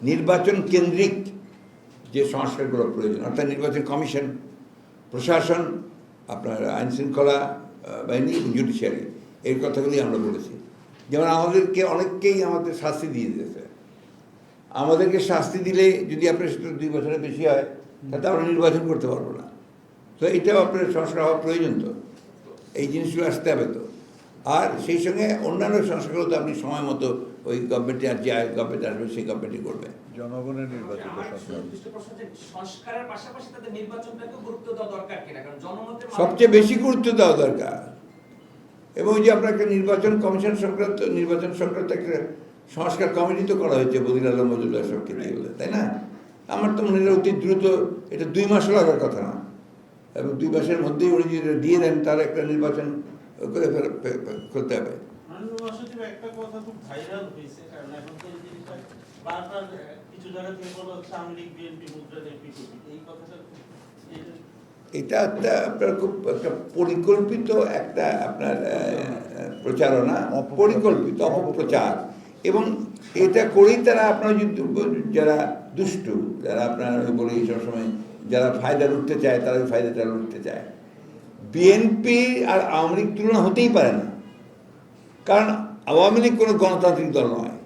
নির্বাচন কেন্দ্রিক যে সংস্কারগুলো প্রয়োজন, অর্থাৎ নির্বাচন কমিশন, প্রশাসন, আপনার আইন শৃঙ্খলা বাহিনী, জুডিশিয়ারি, এই কথাগুলি আমরা বলেছি। যেমন আমাদেরকে অনেককেই আমাদের শাস্তি দিয়ে দিয়েছে। আমাদেরকে শাস্তি দিলে যদি আপনার সেটা 2 বছরের বেশি হয়, তাতে আমরা নির্বাচন করতে পারবো না। তো এটাও আপনার সংস্কার হওয়া প্রয়োজন। তো এই জিনিসগুলো আসতে হবে। তো আর সেই সঙ্গে অন্যান্য সংস্কারগুলো তো আপনি সময় মতো ওই গভর্নমেন্টে আর যে গভর্নমেন্ট আসবে সেই গভর্নমেন্টই করবে। জনগণের নির্বাচিত সংস্কারের পাশাপাশি তাদের নির্বাচনটাকে গুরুত্ব দেওয়া দরকার কিনা, কারণ জনমতের সবচেয়ে বেশি গুরুত্ব দেওয়া দরকার। এবং ওই যে আপনার একটা নির্বাচন কমিশন সংক্রান্ত, নির্বাচন সংক্রান্ত একটা সংস্কার কমিটি তো করা হয়েছে বদির আলম মজুমদার সবকে দিয়ে বলে, তাই না? আমার তো মনে হয় অতি দ্রুত, এটা 2 মাসও লাগার কথা না, এবং 2 মাসের মধ্যেই উনি যদি দিয়ে দেন তার একটা নির্বাচন করে করতে হবে। একটা কথা খুব ভাইরাল হয়েছে, কারণ এখন তো এই জিনিসটা বারবার কিছু জায়গা থেকে বলা হচ্ছে আওয়ামী লীগ বিএনপি মুদ্রাদের বিপরীত, এই কথাটা এটা আপনার খুব একটা পরিকল্পিত একটা আপনার প্রচারণা, পরিকল্পিত অপপ্রচার। এবং এটা করেই তারা আপনার যারা দুষ্টু, যারা আপনার বলি সবসময় যারা ফায়দা লুটতে চায়, তারা ওই ফায়দাটা লুটতে চায়। বিএনপি আর আওয়ামী লীগ তুলনা হতেই পারে না, কারণ আওয়ামী লীগ কোনো গণতান্ত্রিক দল নয়,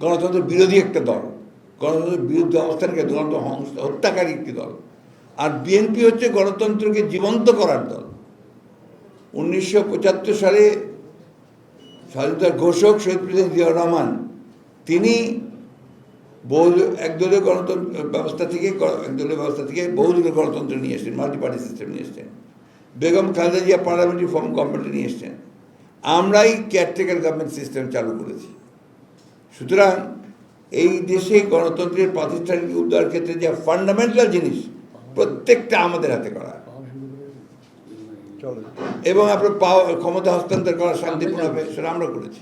গণতন্ত্র বিরোধী একটা দল, গণতন্ত্রের বিরুদ্ধে অবস্থানকে গণতন্ত্র হত্যাকারী একটি দল। আর বিএনপি হচ্ছে গণতন্ত্রকে জীবন্ত করার দল। 1975 সালে স্বাধীনতার ঘোষক শহীদ প্রেসিডেন্ট জিয়াউর রহমান, তিনি একদলীয় গণতন্ত্র ব্যবস্থা থেকে বহুদলীয় গণতন্ত্র নিয়ে এসছেন, মাল্টি পার্টি সিস্টেম নিয়ে এসছেন। বেগম খালেদা জিয়া পার্লামেন্টারি ফর্ম গভর্নমেন্টে নিয়ে এসছেন। আমরাই কেয়ারটেকার গভর্নমেন্ট সিস্টেম চালু করেছি। সুতরাং এই দেশে গণতন্ত্রের প্রাতিষ্ঠানিক উদ্ধার ক্ষেত্রে যে ফান্ডামেন্টাল জিনিস, প্রত্যেকটা আমাদের হাতে করা, এবং আপনার ক্ষমতা হস্তান্তর করা শান্তিপূর্ণভাবে, সেটা আমরা করেছি।